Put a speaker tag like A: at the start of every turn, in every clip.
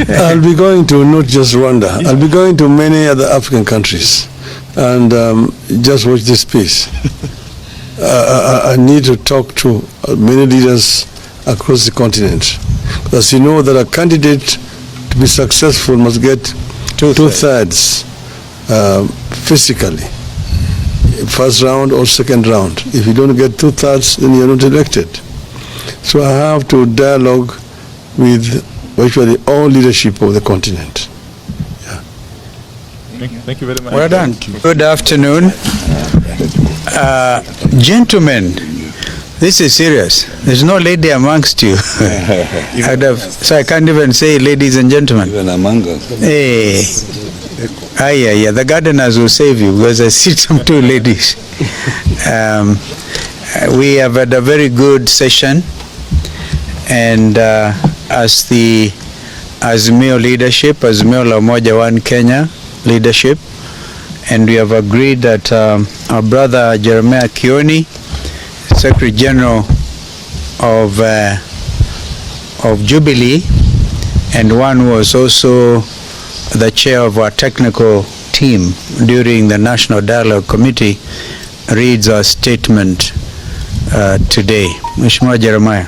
A: I'll be going to not just Rwanda. I'll be going to many other African countries, and just watch this piece. I need to talk to many leaders across the continent, because you know that a candidate to be successful must get two-thirds physically, first round or second round. If you don't get two-thirds, then you're not elected. So I have to dialogue with virtually all leadership of the continent. Yeah.
B: Thank you very much.
C: Well done. Good afternoon. Gentlemen, this is serious. There's no lady amongst you. So I can't even say ladies and gentlemen.
D: Even among us.
C: Hey. Yeah. The gardeners will save you, because I see some two ladies. We have had a very good session, and as the Azimio leadership, Azimio la Umoja One Kenya leadership, and we have agreed that our brother Jeremiah Kioni, Secretary General of Jubilee, and one who was also the chair of our technical team during the National Dialogue Committee, reads our statement today. Mheshimiwa Jeremiah.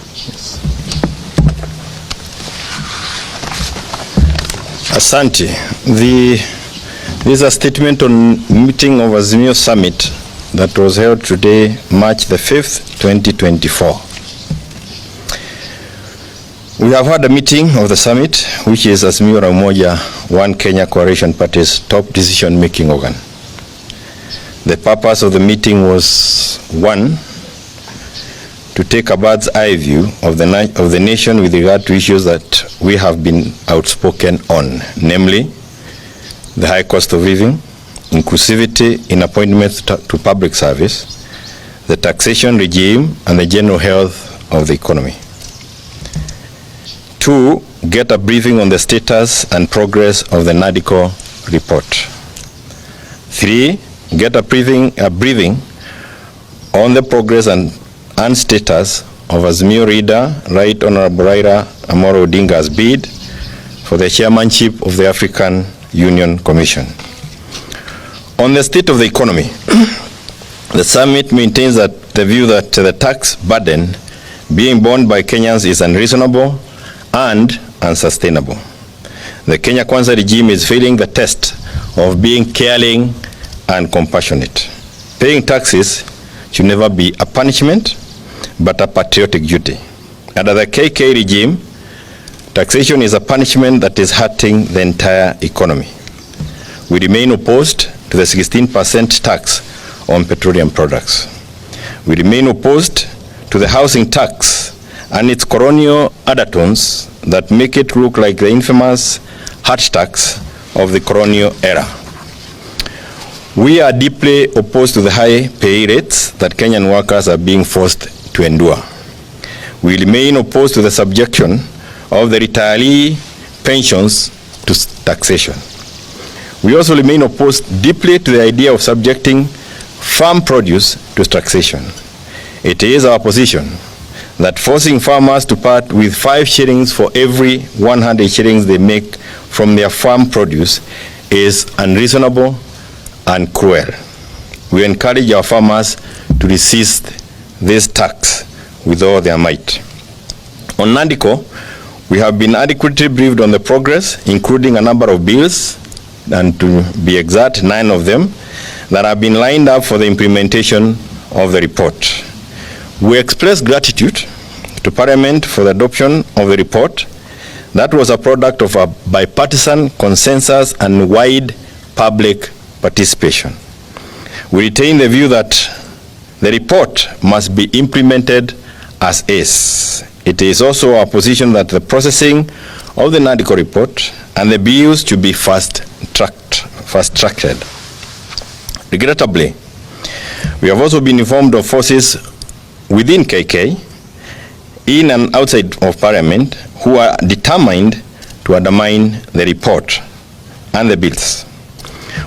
E: Asante. This is a statement on meeting of Azimio Summit that was held today, March the 5th, 2024. We have had a meeting of the summit, which is Azimio la Umoja One Kenya Coalition Party's top decision-making organ. The purpose of the meeting was, one, to take a bird's eye view of the nation with regard to issues that we have been outspoken on, namely the high cost of living, inclusivity in appointments to public service, the taxation regime, and the general health of the economy. Two, get a briefing on the status and progress of the NADCO report. Three, get a briefing on the progress and status of Azimio leader, Right Honorable Raila Odinga's bid for the chairmanship of the African Union Commission. On the state of the economy, the summit maintains that the view that the tax burden being borne by Kenyans is unreasonable and unsustainable. The Kenya Kwanza regime is failing the test of being caring and compassionate. Paying taxes should never be a punishment, but a patriotic duty. Under the KK regime, taxation is a punishment that is hurting the entire economy. We remain opposed to the 16% tax on petroleum products. We remain opposed to the housing tax and its colonial undertones that make it look like the infamous hut tax of the colonial era. We are deeply opposed to the high pay rates that Kenyan workers are being forced to endure. We remain opposed to the subjection of the retiree pensions to taxation. We also remain opposed deeply to the idea of subjecting farm produce to taxation. It is our position that forcing farmers to part with 5 shillings for every 100 shillings they make from their farm produce is unreasonable and cruel. We encourage our farmers to resist this tax with all their might. On NADCO, we have been adequately briefed on the progress, including a number of bills, and to be exact, 9 of them, that have been lined up for the implementation of the report. We express gratitude to Parliament for the adoption of the report that was a product of a bipartisan consensus and wide public participation. We retain the view that the report must be implemented as is. It is also our position that the processing of the NADCO report and the bills should be fast-tracked. Regrettably, we have also been informed of forces within KK, in and outside of Parliament, who are determined to undermine the report and the bills.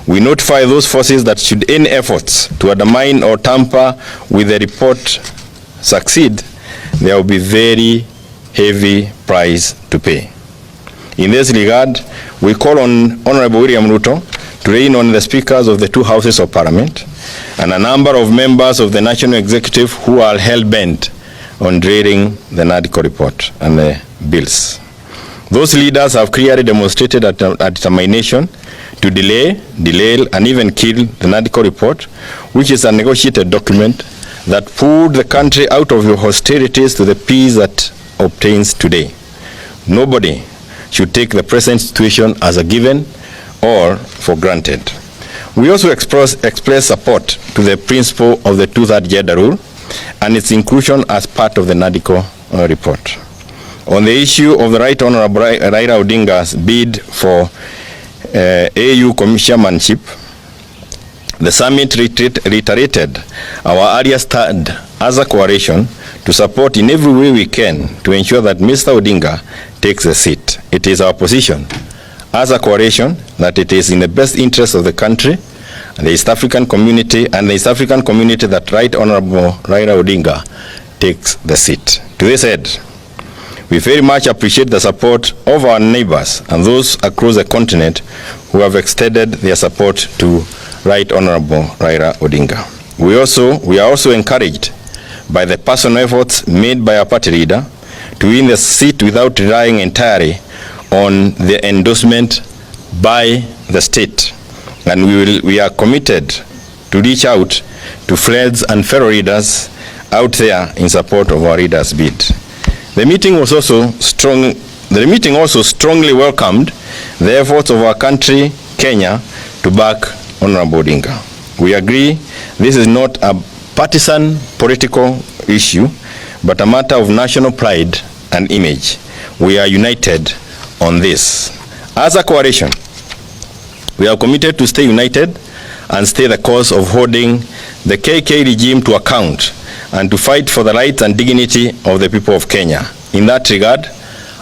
E: We notify those forces that should any efforts to undermine or tamper with the report succeed, there will be very heavy price to pay. In this regard, we call on Honorable William Ruto to rein on the speakers of the two houses of parliament and a number of members of the national executive who are hell-bent on derailing the NADCO report and the bills. Those leaders have clearly demonstrated a determination to delay, and even kill the NADCO report, which is a negotiated document that pulled the country out of the hostilities to the peace that obtains today. Nobody should take the present situation as a given or for granted. We also express support to the principle of the two-third gender rule and its inclusion as part of the NADCO report. On the issue of the Right Honorable Raila Odinga's bid for AU chairmanship, the summit reiterated our earlier stand as a coalition to support in every way we can to ensure that Mr. Odinga takes a seat. It is our position as a coalition that it is in the best interest of the country and the East African community that Right Honorable Raila Odinga takes the seat. To this end, we very much appreciate the support of our neighbors and those across the continent who have extended their support to Right Honorable Raila Odinga. We are also encouraged by the personal efforts made by our party leader to win the seat without relying entirely on the endorsement by the state. And we are committed to reach out to friends and fellow leaders out there in support of our leader's bid. The meeting also strongly welcomed the efforts of our country, Kenya, to back Honorable Odinga. We agree this is not a partisan political issue, but a matter of national pride and image. We are united on this. As a coalition, we are committed to stay united and stay the course of holding the KK regime to account and to fight for the rights and dignity of the people of Kenya. In that regard,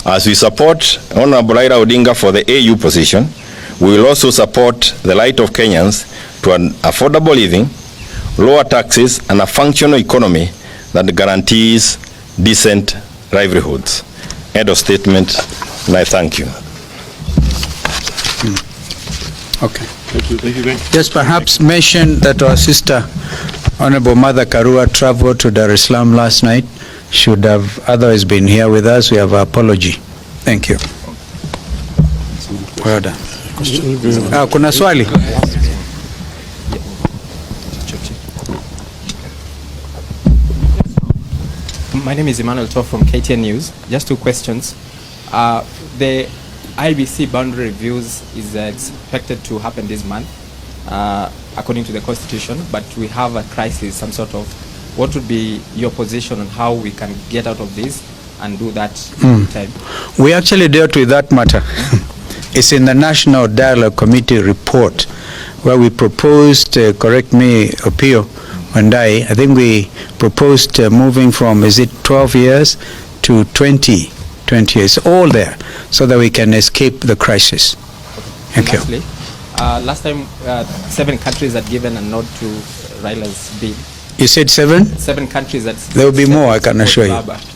E: as we support Honorable Raila Odinga for the AU position, we will also support the right of Kenyans to an affordable living, lower taxes, and a functional economy that guarantees decent livelihoods. End of statement, and I thank you.
C: Okay.
B: Thank you.
C: Just perhaps mention that our sister, Honorable Mother Karua, traveled to Dar es Salaam last night. Should have otherwise been here with us. We have our apology. Thank you. Well done. Kuna swali?
D: My name is Emmanuel Toff from KTN News. Just two questions. The IBC boundary reviews is expected to happen this month, according to the Constitution, but we have a crisis, some sort of. What would be your position on how we can get out of this and do that in time?
C: We actually dealt with that matter. It's in the National Dialogue Committee report where we proposed, correct me, Opio Mandai, I think we proposed moving from, is it 12 years to 20 years, all there, so that we can escape the crisis. Thank you.
D: Lastly, last time 7 countries had given a nod to Raila's bid.
C: You said 7?
D: 7 countries that...
C: There will be more, I can assure you.